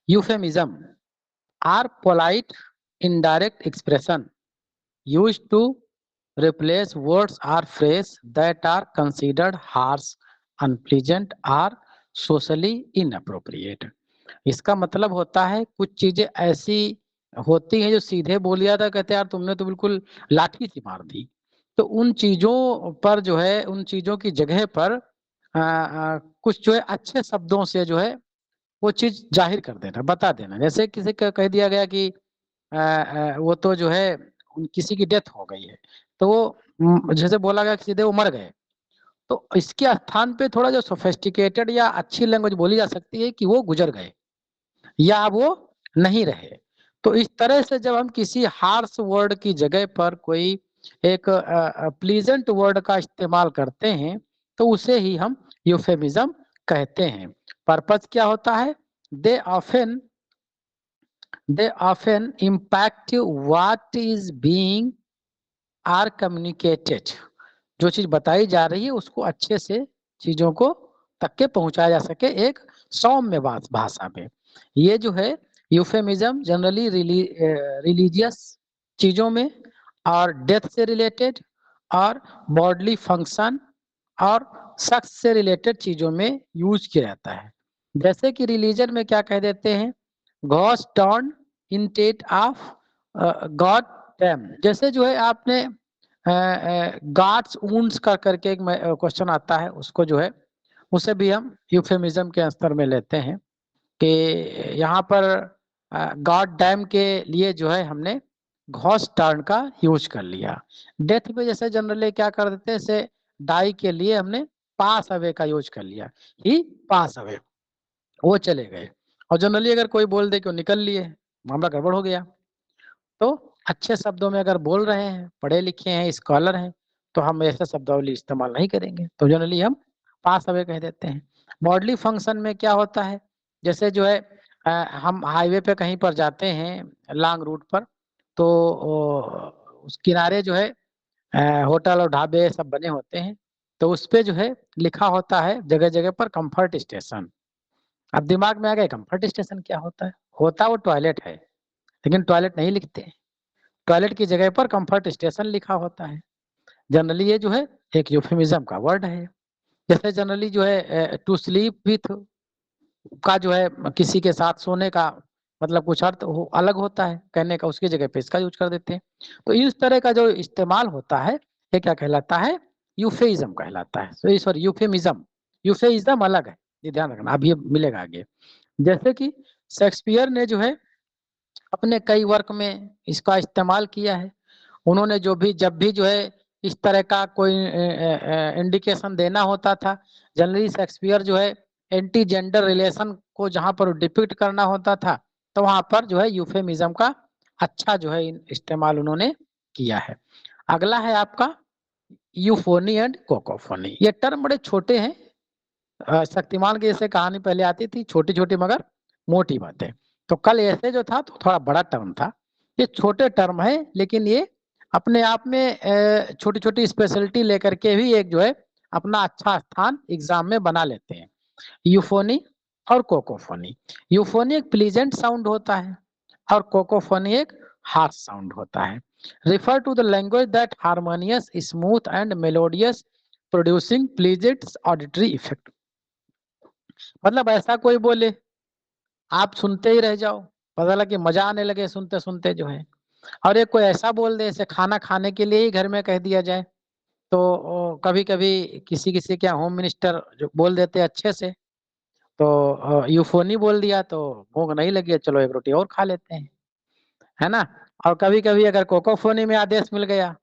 Euphemism are polite indirect expression used to replace words or phrases that are considered harsh, unpleasant or socially inappropriate. इसका मतलब होता है कुछ चीजें ऐसी होती हैं जो सीधे बोल दिया था, कहते यार तुमने तो बिल्कुल लाठी सी मार दी, तो उन चीजों पर जो है, उन चीजों की जगह पर कुछ जो है अच्छे शब्दों से जो है वो चीज जाहिर कर देना, बता देना। जैसे किसी का कह दिया गया कि वो तो जो है किसी की डेथ हो गई है, तो वो जैसे बोला गया कि सीधे वो मर गए, तो इसके स्थान पे थोड़ा जो सोफिस्टिकेटेड या अच्छी लैंग्वेज बोली जा सकती है कि वो गुजर गए या वो नहीं रहे। तो इस तरह से जब हम किसी हार्श वर्ड की जगह पर कोई एक प्लीजेंट वर्ड का इस्तेमाल करते हैं तो उसे ही हम यूफेमिज्म कहते हैं। पर्पस क्या होता है? दे often impact what is being are communicated। जो चीज बताई जा रही है उसको अच्छे से चीजों को तक के पहुंचाया जा सके एक सौम्य भाषा में। ये जो है यूफेमिज्म जनरली रिलीजियस चीजों में और डेथ से रिलेटेड और बॉडली फंक्शन और शख्स से रिलेटेड चीजों में यूज किया जाता है। जैसे कि रिलीजन में क्या कह देते हैं, gods turn instead of God damn. जैसे जो है आपने गॉड्स ऊंड्स का करके एक क्वेश्चन आता है, उसको जो है उसे भी हम यूफेमिज्म के स्तर में लेते हैं कि यहाँ पर गॉड डैम के लिए जो है हमने घॉस टर्न का यूज कर लिया। डेथ में जैसे जनरली क्या कर देते हैं, जैसे डाई के लिए हमने पास अवे का यूज कर लिया, ही पास अवे, वो चले गए। और जनरली अगर कोई बोल दे कि वो निकल लिए, मामला गड़बड़ हो गया। तो अच्छे शब्दों में अगर बोल रहे हैं, पढ़े लिखे हैं, स्कॉलर हैं, तो हम ऐसे शब्दावली इस्तेमाल नहीं करेंगे, तो जनरली हम पास अवे कह देते हैं। बॉडली फंक्शन में क्या होता है, जैसे जो है हम हाईवे पे कहीं पर जाते हैं लॉन्ग रूट पर, तो उस किनारे जो है होटल और ढाबे सब बने होते हैं, तो उस पे जो है लिखा होता है जगह जगह पर कंफर्ट स्टेशन। अब दिमाग में आ गया कंफर्ट स्टेशन क्या होता है, होता वो टॉयलेट है, लेकिन टॉयलेट नहीं लिखते, टॉयलेट की जगह पर कंफर्ट स्टेशन लिखा होता है। जनरली ये जो है एक यूफेमिज्म का वर्ड है। जैसे जनरली जो है टू स्लीप विथ का जो है किसी के साथ सोने का मतलब कुछ अर्थ अलग होता है कहने का, उसकी जगह पे इसका यूज कर देते हैं। तो इस तरह का जो इस्तेमाल होता है ये क्या कहलाता है, यूफेइज्म कहलाता है। सॉरी यूफेमिज्म, यूफेइज्म अलग है, ये ध्यान रखना, अभी मिलेगा आगे। जैसे कि शेक्सपियर ने जो है अपने कई वर्क में इसका इस्तेमाल किया है। उन्होंने जो भी जब भी जो है इस तरह का कोई इंडिकेशन देना होता था, जनरली शेक्सपियर जो है एंटी जेंडर रिलेशन को जहां पर डिपिक्ट करना होता था, तो वहां पर जो है यूफेमिज्म का अच्छा जो है इस्तेमाल उन्होंने किया है। अगला है आपका यूफोनी एंड कोकोफोनी। ये टर्म बड़े छोटे हैं, शक्तिमान की जैसे कहानी पहले आती थी, छोटी छोटी मगर मोटी बातें। तो कल ऐसे जो था तो थोड़ा बड़ा टर्म था, ये छोटे टर्म है लेकिन ये अपने आप में छोटी छोटी स्पेशलिटी लेकर के भी एक जो है अपना अच्छा स्थान एग्जाम में बना लेते हैं। यूफोनी और कोकोफोनी। यूफोनी एक प्लीजेंट साउंड होता है और कोकोफोनी एक हार्श साउंड होता है। Refer to the language that harmonious smooth and melodious producing pleasant auditory effect. मतलब ऐसा कोई बोले आप सुनते ही रह जाओ, पता लगे मजा आने लगे सुनते सुनते जो है। और एक कोई ऐसा बोल दे जैसे खाना खाने के लिए ही घर में कह दिया जाए, तो कभी कभी किसी किसी के होम मिनिस्टर जो बोल देते अच्छे से, तो यूफोनी बोल दिया तो भूख नहीं लगी, चलो एक रोटी और खा लेते हैं, है ना। और कभी कभी अगर कोकोफोनी में आदेश मिल गया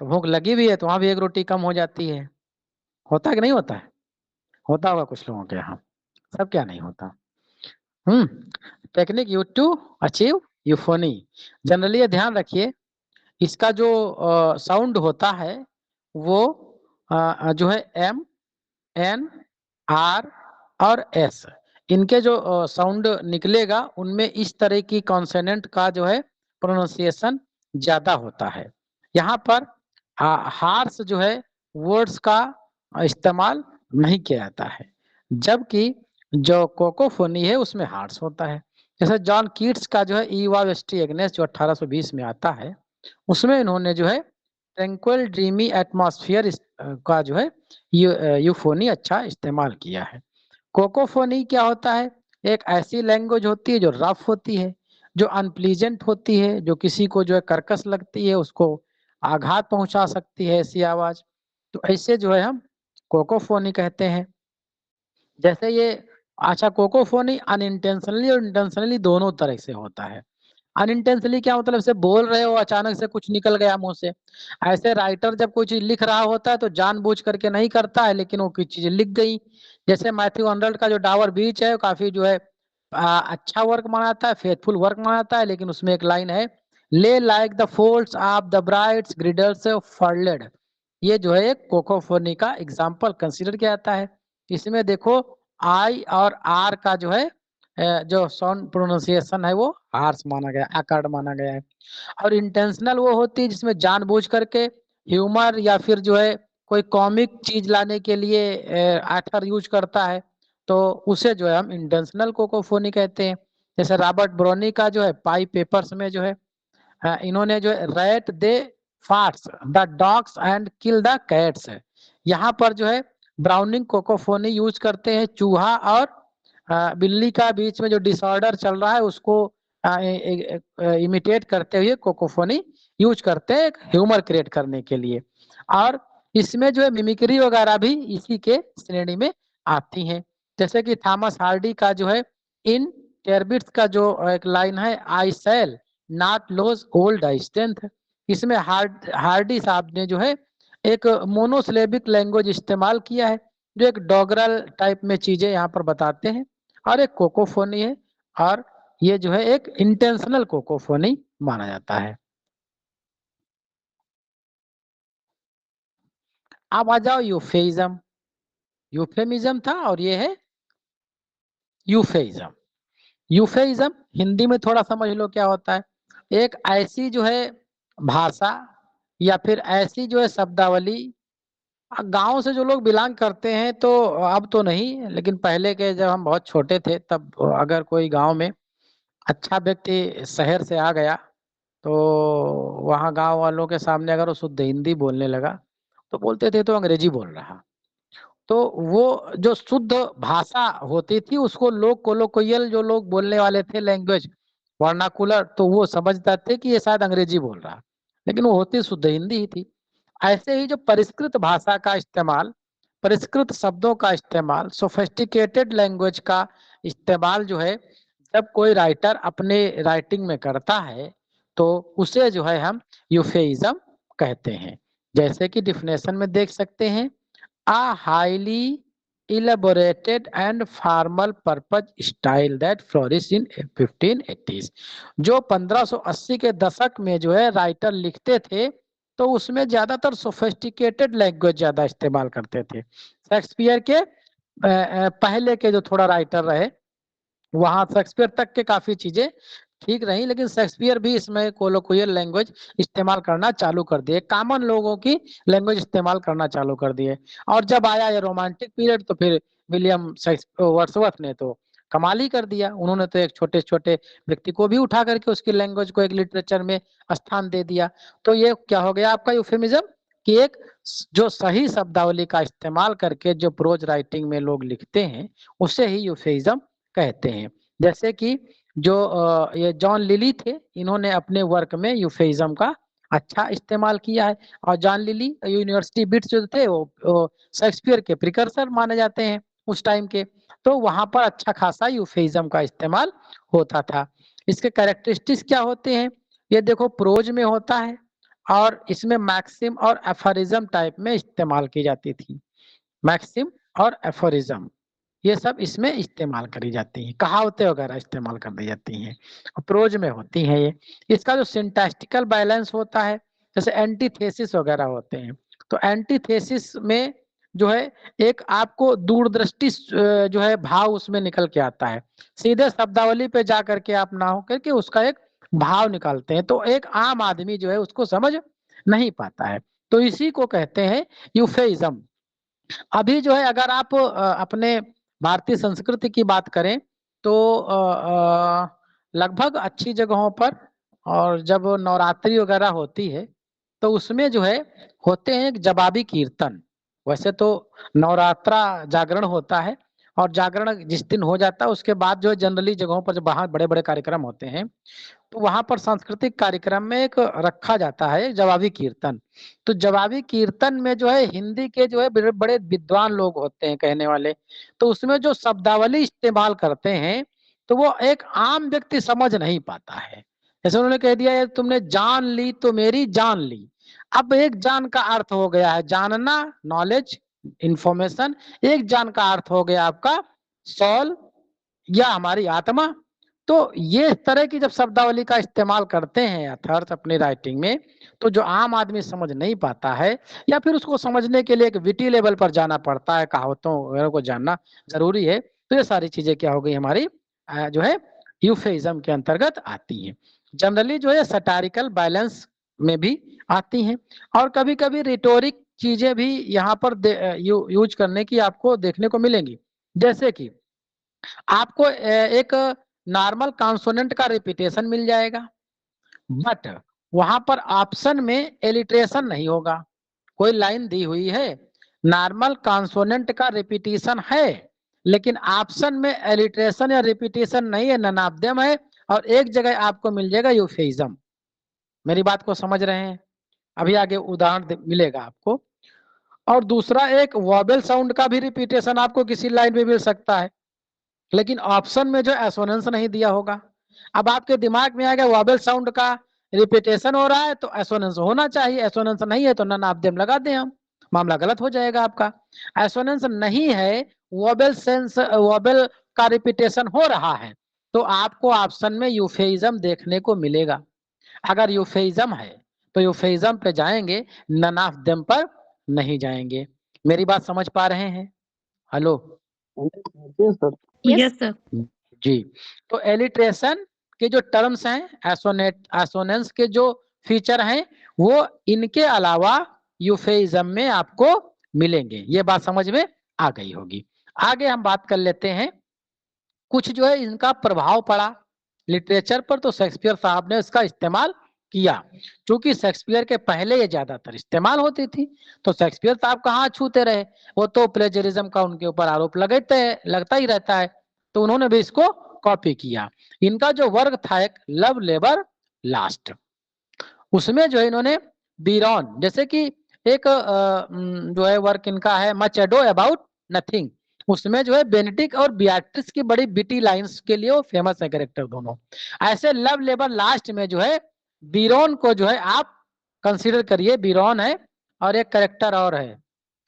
तो भूख लगी भी है तो वहां भी एक रोटी कम हो जाती है। होता है कि नहीं होता है? होता होगा कुछ लोगों के यहाँ, सब क्या नहीं होता। Technique use to achieve euphony. Generally ये ध्यान रखिए, इसका जो साउंड होता है वो जो है एम, एन, आर और एस, इनके जो साउंड निकलेगा उनमें इस तरह की कॉन्सोनेंट का जो है प्रोनाउंसिएशन ज्यादा होता है। यहाँ पर हार्स जो है वर्ड्स का इस्तेमाल नहीं किया जाता है, जबकि जो कोकोफोनी है उसमें हार्स होता है। जैसे जॉन कीट्स का जो है ईवा वेस्टी एग्नेस जो 1820 में आता है, उसमें इन्होंने जो है ट्रैंक्विल ड्रीमी एटमॉस्फेयर का जो है यूफोनी अच्छा इस्तेमाल किया है। कोकोफोनी क्या होता है? एक ऐसी लैंग्वेज होती है जो रफ होती है, जो अनप्लीजेंट होती है, जो किसी को जो है कर्कश लगती है, उसको आघात पहुंचा सकती है ऐसी आवाज, तो ऐसे जो है हम कोकोफोनी कहते हैं। जैसे ये अच्छा, कोकोफोनी अनइंटेंशनली और इंटेंशनली दोनों तरह से होता है। अनइंटेंशनली क्या मतलब, से बोल रहे हो अचानक से कुछ निकल गया मुंह से। ऐसे राइटर जब कोई चीज लिख रहा होता है तो जानबूझ करके नहीं करता है, लेकिन वो कुछ चीज लिख गई। जैसे मैथ्यू अर्नल्ड का जो डावर बीच है, काफी जो है अच्छा वर्क मानाता है, फेथफुल वर्क मानाता है, लेकिन उसमें एक लाइन है, lay like the folds of the bride's girdles furled. ये जो है एक कोकोफोनी का एग्जाम्पल कंसिडर किया जाता है। इसमें देखो आई और आर का जो है जो साउंड प्रोनाउंसिएशन है वो हार्श माना गया, अकॉर्ड माना गया है। और इंटेंशनल वो होती है जिसमें जानबूझ करके ह्यूमर या फिर जो है कोई कॉमिक चीज लाने के लिए एक्टर यूज करता है, तो उसे जो है हम इंटेंशनल कोकोफोनी कहते हैं। जैसे रॉबर्ट ब्रोनी का जो है पाई पेपर्स में जो है इन्होंने जो है rat they farts the dogs and kill the cats, यहाँ पर जो है ब्राउनिंग कोकोफोनी यूज करते हैं चूहा और बिल्ली का बीच में जो डिसऑर्डर चल रहा है उसको इमिटेट करते हुए कोकोफोनी यूज करते हैं ह्यूमर क्रिएट करने के लिए। और इसमें जो है मिमिक्री वगैरह भी इसी के श्रेणी में आती हैं। जैसे कि थॉमस हार्डी का जो है इन टेरबिट्स का जो एक लाइन है, I sell not lose old strength. इसमें हार्डी साहब ने जो है एक मोनोसिलेबिक लैंग्वेज इस्तेमाल किया है, जो एक डॉगरल टाइप में चीजें यहाँ पर बताते हैं, और एक कोकोफोनी है, और ये जो है एक इंटेंशनल कोकोफोनी माना जाता है। अब आ जाओ यूफेइज्म। यूफेमिज्म था और ये है यूफेइज्म। यूफेइज्म हिंदी में थोड़ा समझ लो क्या होता है। एक ऐसी जो है भाषा या फिर ऐसी जो है शब्दावली, गांव से जो लोग बिलोंग करते हैं, तो अब तो नहीं, लेकिन पहले के जब हम बहुत छोटे थे तब अगर कोई गांव में अच्छा व्यक्ति शहर से आ गया, तो वहाँ गांव वालों के सामने अगर वो शुद्ध हिंदी बोलने लगा तो बोलते थे तो अंग्रेजी बोल रहा। तो वो जो शुद्ध भाषा होती थी उसको लोग कोलोकियल जो लोग बोलने वाले थे लैंग्वेज वर्नाकुलर, तो वो समझते थे कि ये शायद अंग्रेजी बोल रहा, लेकिन वो होती शुद्ध हिंदी ही थी। ऐसे ही जो परिष्कृत भाषा का इस्तेमाल, परिष्कृत शब्दों का इस्तेमाल, सोफिस्टिकेटेड लैंग्वेज का इस्तेमाल जो है जब कोई राइटर अपने राइटिंग में करता है तो उसे जो है हम यूफेइज्म कहते हैं। जैसे कि डिफिनेशन में देख सकते हैं, a highly elaborated and formal purpose style that flourished in 1580s। जो 1580 के दशक में जो है राइटर लिखते थे तो उसमें ज्यादातर सोफिस्टिकेटेड लैंग्वेज ज्यादा इस्तेमाल करते थे। शेक्सपियर के पहले के जो थोड़ा राइटर रहे, वहां शेक्सपियर तक के काफी चीजें ठीक रही, लेकिन शेक्सपियर भी इसमें कोलोकियल लैंग्वेज इस्तेमाल करना चालू कर दिए, कॉमन लोगों की लैंग्वेज इस्तेमाल करना चालू कर दिए। और जब आया ये रोमांटिक पीरियड तो फिर विलियम वर्ड्सवर्थ ने तो कमाल ही कर दिया, उन्होंने तो एक छोटे छोटे व्यक्ति को भी उठा करके उसकी लैंग्वेज को एक लिटरेचर में स्थान दे दिया। तो ये क्या हो गया आपका यूफेमिज्म, कि एक जो सही शब्दावली का इस्तेमाल करके जो प्रोज राइटिंग में लोग लिखते हैं उसे ही यूफेमिज्म कहते हैं। जैसे कि जो ये जॉन लिली थे, इन्होंने अपने वर्क में यूफेइज्म का अच्छा इस्तेमाल किया है। और जॉन लिली यूनिवर्सिटी बिट्स जो थे वो शेक्सपियर के प्रिकर्सर माने जाते हैं उस टाइम के, तो वहां पर अच्छा खासा यूफेइज्म का इस्तेमाल होता था। इसके कैरेक्टरिस्टिक्स क्या होते हैं, ये देखो प्रोज में होता है और इसमें मैक्सिम और एफोरिज्म टाइप में इस्तेमाल की जाती थी। मैक्सिम और एफोरिज्म ये सब इसमें इस्तेमाल करी जाती हैं, कहावतें वगैरह इस्तेमाल कर दी जाती हैं, प्रोज में होती हैं ये। इसका जो सिंटैक्टिकल बैलेंस होता है, जैसे एंटीथेसिस वगैरह होते हैं, तो एंटीथेसिस में जो है एक आपको दूरदृष्टि जो है भाव उसमें निकल के आता है। सीधे शब्दावली पे जा करके आप ना हो करके उसका एक भाव निकालते हैं, तो एक आम आदमी जो है उसको समझ नहीं पाता है, तो इसी को कहते हैं यूफेइज्म। अभी जो है अगर आप अपने भारतीय संस्कृति की बात करें तो लगभग अच्छी जगहों पर, और जब नवरात्रि वगैरह होती है तो उसमें जो है होते हैं एक जवाबी कीर्तन। वैसे तो नवरात्रा जागरण होता है, और जागरण जिस दिन हो जाता है उसके बाद जो है जनरली जगहों पर जब वहाँ बड़े बड़े कार्यक्रम होते हैं तो वहां पर सांस्कृतिक कार्यक्रम में एक रखा जाता है जवाबी कीर्तन। तो जवाबी कीर्तन में जो है हिंदी के जो है बड़े बड़े विद्वान लोग होते हैं कहने वाले, तो उसमें जो शब्दावली इस्तेमाल करते हैं तो वो एक आम व्यक्ति समझ नहीं पाता है। जैसे उन्होंने कह दिया है तुमने जान ली तो मेरी जान ली। अब एक जान का अर्थ हो गया है जानना, नॉलेज, इंफॉर्मेशन। एक जान का अर्थ हो गया आपका सॉल या हमारी आत्मा। तो ये इस तरह की जब शब्दावली का इस्तेमाल करते हैं अथर्थ अपनी राइटिंग में, तो जो आम आदमी समझ नहीं पाता है या फिर उसको समझने के लिए एक विटी लेवल पर जाना पड़ता है, कहावतों वगैरह को जानना जरूरी है। तो ये सारी चीजें क्या हो गई हमारी जो है यूफेइज्म के अंतर्गत आती हैं। जनरली जो है सटारिकल बैलेंस में भी आती हैं, और कभी कभी रिटोरिक चीजें भी यहाँ पर यूज करने की आपको देखने को मिलेंगी। जैसे कि आपको एक नॉर्मल कॉन्सोनेंट का रिपीटेशन मिल जाएगा, बट वहां पर ऑप्शन में एलिट्रेशन नहीं होगा। कोई लाइन दी हुई है, नॉर्मल कॉन्सोनेंट का रिपीटेशन है, लेकिन ऑप्शन में एलिट्रेशन या रिपीटेशन नहीं है, ननाब्दम है, और एक जगह आपको मिल जाएगा यूफेइज्म। मेरी बात को समझ रहे हैं? अभी आगे उदाहरण मिलेगा आपको। और दूसरा एक वॉबल साउंड का भी रिपीटेशन आपको किसी लाइन में मिल सकता है, लेकिन ऑप्शन में जो एसोनेंस नहीं दिया होगा। अब आपके दिमाग में आएगा वॉबल साउंड का रिपीटेशन हो रहा है तो एसोनेंस होना चाहिए, एसोनेंस नहीं है तो ननाब्दम लगा दें हम, मामला गलत हो जाएगा आपका। एसोनेंस नहीं है, वॉबल का रिपीटेशन हो रहा है, तो आपको ऑप्शन में यूफेइज्म देखने को मिलेगा। अगर यूफेइज्म है तो यूफेइज्म पे जाएंगे, ननाब्दम पर नहीं जाएंगे। मेरी बात समझ पा रहे हैं? हेलो? Yes sir. जी। तो एलिट्रेशन के जो टर्म्स हैं, एसोनेंस के जो फीचर हैं, वो इनके अलावा यूफेइज्म में आपको मिलेंगे। ये बात समझ में आ गई होगी। आगे हम बात कर लेते हैं कुछ जो है इनका प्रभाव पड़ा लिटरेचर पर, तो शेक्सपियर साहब ने इसका इस्तेमाल किया। क्योंकि शेक्सपियर के पहले ये ज्यादातर इस्तेमाल होती थी, तो शेक्सपियर साहब कहाँ छूते रहे, वो तो प्लेजरिज्म का उनके ऊपर आरोप लगता ही रहता है, तो उन्होंने भी इसको कॉपी किया। इनका जो वर्क था एक लव लेबर लास्ट, उसमें जो है इन्होंने बीरॉन, जैसे कि एक जो है वर्क इनका है मच एडो अबाउट नथिंग, उसमें जो है बेनेडिक्ट और बियाट्रिस की बड़ी बिटी लाइंस के लिए वो फेमस है कैरेक्टर दोनों। ऐसे लव लेबर लास्ट में जो है बीरॉन को जो है आप कंसीडर करिए, बीरॉन है और एक कैरेक्टर और है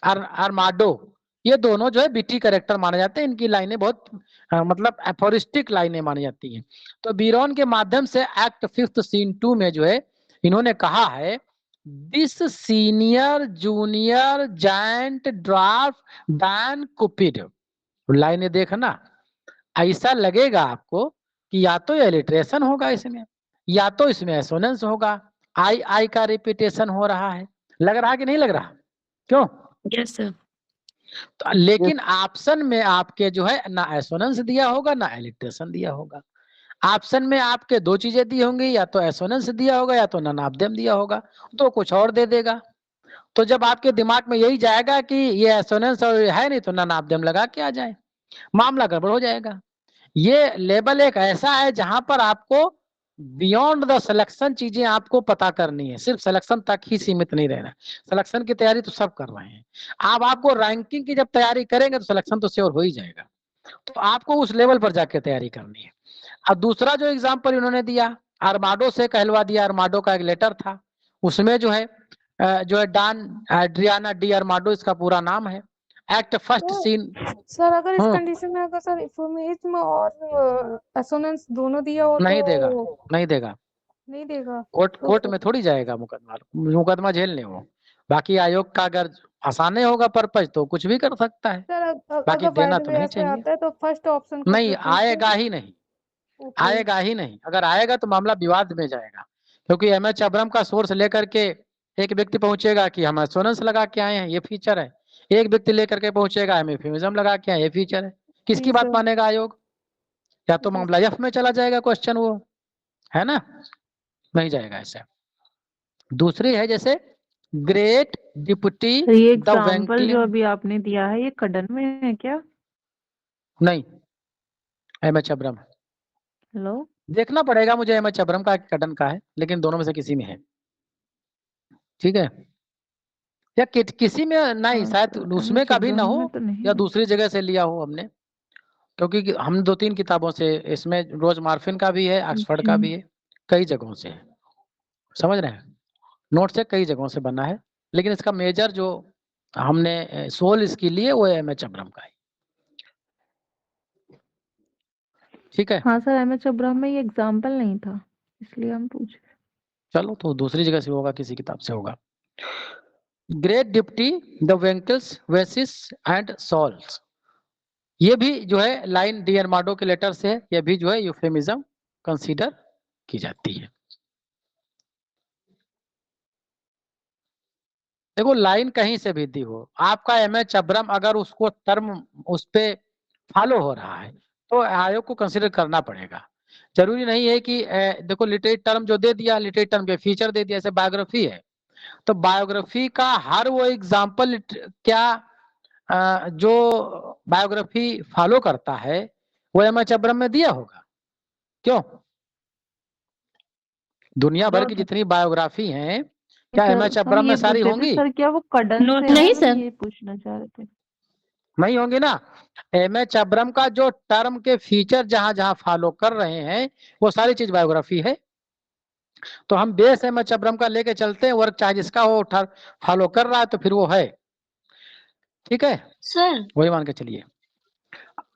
आर्माडो, ये दोनों जो है बिटी कैरेक्टर माने जाते हैं। इनकी लाइनें बहुत मतलब एफोरिस्टिक लाइनें मानी जाती हैं। तो बीरॉन के माध्यम से एक्ट 5 सीन 2 में जो है इन्होंने कहा है this senior junior giant dwarf Dan Cupid. लाइनें देखना, ऐसा लगेगा आपको कि या तो एलिट्रेशन होगा इसमें या तो इसमें एसोनेंस होगा। आई आई का रिपीटेशन हो रहा है, लग रहा कि नहीं लग रहा? क्यों? Yes sir. तो लेकिन ऑप्शन में आपके जो है ना एसोनेंस दिया होगा ना एलिट्रेशन दिया होगा। ऑप्शन में आपके दो चीजें दी होंगी, या तो एसोनेंस दिया होगा या तो ननाब्दम दिया होगा, तो कुछ और दे देगा। तो जब आपके दिमाग में यही जाएगा कि ये एसोनेंस और है नहीं तो ननाब्दम लगा के आ जाए, मामला गड़बड़ हो जाएगा। ये लेबल एक ऐसा है जहां पर आपको बियॉन्ड द सिलेक्शन चीजें आपको पता करनी है, सिर्फ सिलेक्शन तक ही सीमित नहीं रहना। सिलेक्शन की तैयारी तो सब कर रहे हैं, आप आपको रैंकिंग की जब तैयारी करेंगे तो सिलेक्शन तो श्योर हो ही जाएगा, तो आपको उस लेवल पर जाके तैयारी करनी है। अब दूसरा जो एग्जाम्पल इन्होंने दिया आर्माडो से कहलवा दिया, आर्माडो का एक लेटर था, उसमें जो है डॉन एड्रियाना डी आर्माडो इसका पूरा नाम है। एक्ट फर्स्ट सीन सर अगर इस कंडीशन में अगर सर इन्फॉर्मेशन और एसोनेंस दोनों दिया हो नहीं तो देगा, नहीं देगा, नहीं देगा। कोर्ट में थोड़ी जाएगा मुकदमा झेलने वो। बाकी आयोग का अगर आसान होगा पर्पज तो कुछ भी कर सकता है, सर बाकी अगर बाय देना द तो वे नहीं ऐसे चाहिए। आता है तो फर्स्ट ऑप्शन को नहीं प्रेफरेंस आएगा ही नहीं, ओके आएगा ही नहीं। अगर आएगा तो मामला विवाद में जाएगा, क्योंकि एमएच अब्रम का सोर्स लेकर के एक व्यक्ति पहुंचेगा कि हम एसोनेंस लगा के आए हैं, ये फीचर है, एक व्यक्ति लेकर के पहुंचेगा हम एफेमिज्म लगा के आए, ये फीचर है। किसकी जी बात सर मानेगा आयोग? या तो मामला एफ में चला जाएगा क्वेश्चन, वो है ना, नहीं जाएगा ऐसे। दूसरी है जैसे ग्रेट डिप्टी ये द एग्जाम्पल जो वैंकलिन, अभी आपने दिया है ये कडन में है क्या? नहीं एमएच अब्रम, हेलो, देखना पड़ेगा मुझे एमएच अब्रम का कडन का है, लेकिन दोनों में से किसी में है, ठीक है, या किसी में नहीं, शायद अच्छा, उसमें का भी ना हो में तो नहीं या है। दूसरी जगह से लिया हो हमने, क्योंकि हम 2-3 किताबों से, इसमें रोज मार्फिन का भी है, ऑक्सफोर्ड का भी है, कई जगहों से है, समझ रहे हैं, नोट से कई जगहों से बना है, लेकिन इसका मेजर जो हमने सोल इसकी लिए वो एमएच अब्रम का है, ठीक है। हाँ सर, एमएच अब्राहम में ये एग्जाम्पल नहीं था, इसलिए हम पूछ रहे। चलो तो दूसरी जगह से होगा, किसी किताब से होगा। Great deputy the welkin's vices and souls, ये भी जो है लाइन डी आर्माडो के लेटर से है, ये भी जो है यूफेमिज्म कंसीडर की जाती है। देखो लाइन कहीं से भी दी हो, आपका एमएच अब्रम अगर उसको टर्म उस पे फॉलो हो रहा है तो आयोग को कंसीडर करना पड़ेगा, जरूरी नहीं है कि देखो लिटरेरी टर्म जो दे दिया, लिटरेरी टर्म के फीचर दे दिया, जैसे बायोग्राफी है तो बायोग्राफी का हर वो एग्जाम्पल क्या जो बायोग्राफी फॉलो करता है वो एमएच अब्रम में दिया होगा, क्यों? दुनिया भर की जितनी बायोग्राफी हैं क्या एमएच सर हम अब्रम में ये सारी पूछ रहे थे होंगी? सर, क्या वो कडन से है? नहीं हम सर, ये पूछना चाह रहे थे। नहीं होंगी ना, एमएच अब्रम का जो टर्म के फीचर जहां जहां फॉलो कर रहे हैं वो सारी चीज बायोग्राफी है, तो हम बेस एमएच अब्रम का लेके चलते हैं, वर्क चाहे जिसका हो फॉलो कर रहा है तो फिर वो है, ठीक है, सर वही मान के चलिए।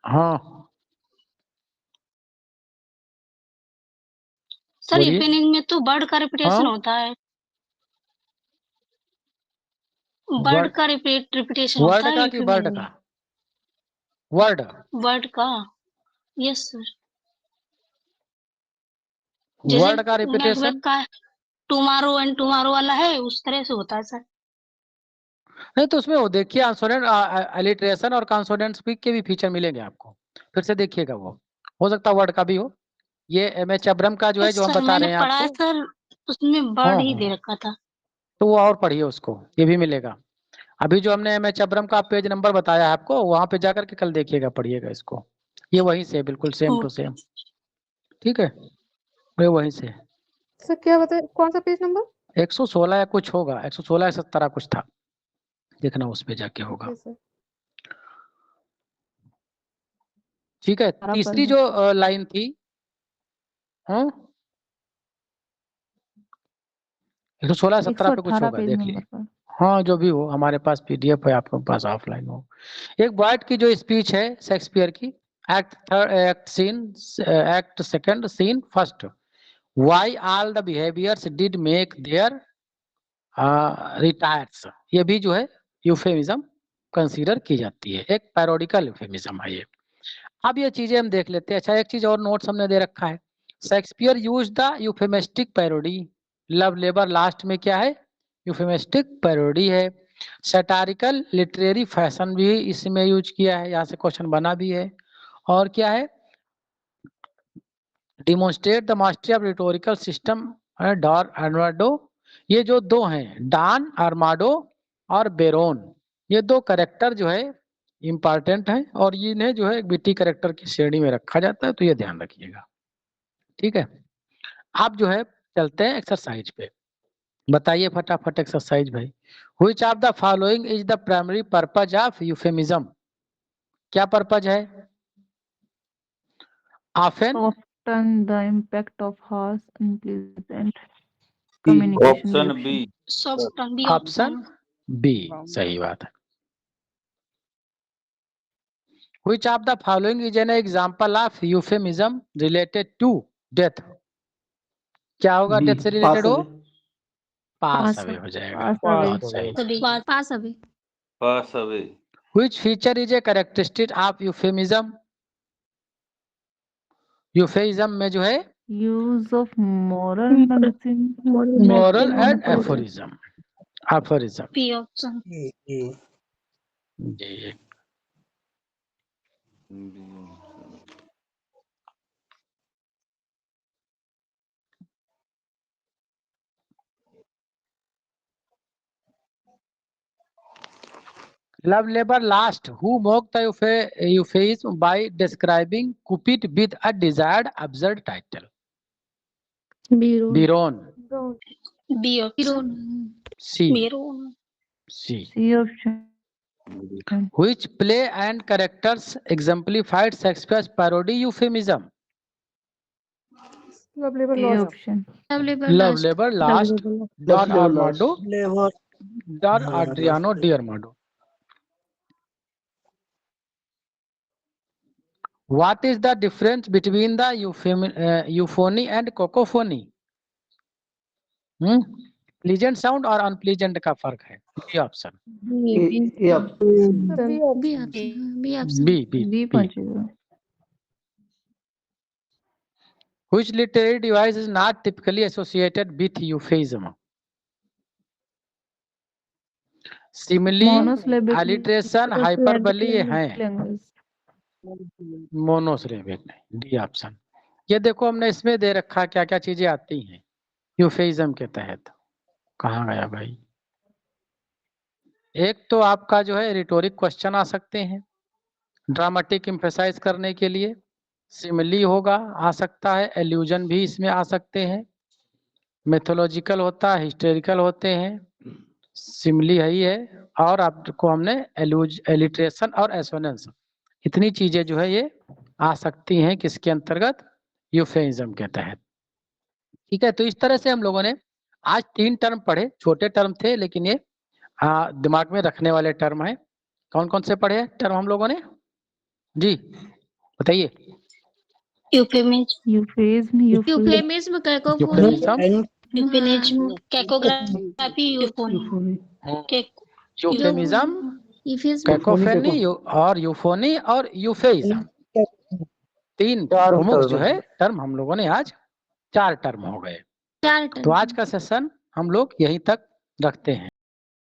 हाँ सर बोलिए। इवनिंग में तो वर्ड का रिपीटेशन हाँ होता है, वर्ड का रिपीटेशन होता वर्ड है का कि यूफेमिज्म वर्ड में, का? वर्ड, वर्ड का, यस सर। जैसे वर्ड का रिपीटेशन मैकबेथ का टुमारो एंड टुमारो वाला है, उस तरह से होता है सर। नहीं, तो उसमें वो देखिए आंसोनेंट अलिटरेशन और कॉन्सोनेंट स्पीक के भी फीचर मिलेंगे आपको, फिर से देखिएगा, वो हो सकता है वर्ड का भी हो, ये एमएच अब्रम का जो है जो हम सर बता मैंने रहे हैं पढ़ा है आपको। सर, उसमें वर्ड हाँ ही दे हाँ, रखा था। तो वो और पढ़िए उसको, ये भी मिलेगा। अभी जो हमने एमएच अब्रम का पेज नंबर बताया है आपको, वहां पे जाकर के कल देखिएगा, पढ़िएगा इसको, ये वहीं से बिल्कुल सेम टू सेम, ठीक है, ये वहीं से सर क्या बताए, कौन सा पेज नंबर? 116 या कुछ होगा, 116 या 17 कुछ था, देखना उस पे जाके होगा, ओके सर। ठीक है। सारा तीसरी पढ़ जो लाइन थी, हाँ 116-17 पे कुछ 118 होगा, पेज देख नंबर लीजिए। पर। हाँ जो भी हो, हमारे पास पीडीएफ है, आपके पास ऑफलाइन हो। एक बॉयट की जो स्पीच है शेक्सपियर की, act second scene first, why all the behaviours did make their retires, ये भी जो है यूफेमिज्म कंसीडर की जाती है, एक पैरोडिकल यूफेमिज्म है ये। अब ये चीजें हम देख लेते हैं। अच्छा एक चीज और नोट्स हमने दे रखा है, Shakespeare use the euphemistic parody, love labour lost में क्या है, यूफेमिस्टिक पैरोडी है। सैटारिकल लिटरेरी फैशन भी इसमें यूज किया है, यहाँ से क्वेश्चन बना भी है। और क्या है, demonstrate the mastery of rhetorical system, Don Armado, ये जो दो हैं डॉन आर्माडो और बेरोन, ये दो करेक्टर जो है इम्पॉर्टेंट है, और इन्हें जो है बिटी करेक्टर की श्रेणी में रखा जाता है, तो ये ध्यान रखिएगा, ठीक है। आप जो है चलते हैं एक्सरसाइज पे, बताइए फटाफट एक्सरसाइज भाई। Which of the following is the primary purpose of euphemism, क्या पर्पज है? Often, Soften the impact of harsh, unpleasant communication option reaction. बी। Soft B option option. B सही बात है। Which of the following is an example of euphemism related to death, क्या होगा death से related हो? पास अवे हो जाएगा, पास बहुत अवे। सही। सभी पास अभी। Pass away. Which feature is a characteristic of euphemism, यूफेइज्म में जो है Use of moral maxim. Moral and aphorism, aphorism B option. Ji. Love labor last. Who mocked the euphemism by describing Cupid with a desired absurd title? Biron. Biron. Don't. B option. C. Biron. C. C option. Which play and characters exemplified Shakespeare's parody euphemism? Love labor A lost. option. Love labor Love last. labor last. Don Armando. Labor. Don Adriano Diarmado. What is the difference between the euphony and cacophony? Pleasant sound और unpleasant का फर्क है। B option. B option. B पहुंचेगा। Which literary device is not typically associated with euphemism? Simile, alliteration, hyperbole ये हैं। Monosyllabic नहीं। D option. ये देखो हमने इसमें दे रखा क्या क्या चीजें आती हैं यूफेइज्म के तहत। कहाँ गया भाई? एक तो आपका जो है रिटोरिक क्वेश्चन आ सकते हैं ड्रामेटिक एम्फेसाइज करने के लिए। सिमिली होगा, आ सकता है। एल्यूजन भी इसमें आ सकते हैं। मेथोलॉजिकल होता है, हिस्टोरिकल होते हैं। सिमिली है ही है। और आपको हमने एलिट्रेशन और एसोनेंस, इतनी चीजें जो है ये आ सकती हैं किसके अंतर्गत? यूफेइज्म के तहत। ठीक है, तो इस तरह से हम लोगों ने आज 3 टर्म पढ़े। छोटे टर्म थे लेकिन ये दिमाग में रखने वाले टर्म हैं। कौन कौन से पढ़े टर्म हम लोगों ने? जी बताइए। Euphemism, cacophony, euphemism, cacography, euphony, euphemism, cacophony और यूफोनी और यूफेइज्म, 3 प्रमुख जो है टर्म हम लोगों ने आज 4 टर्म हो गए। तो आज का सेशन हम लोग यहीं तक रखते हैं।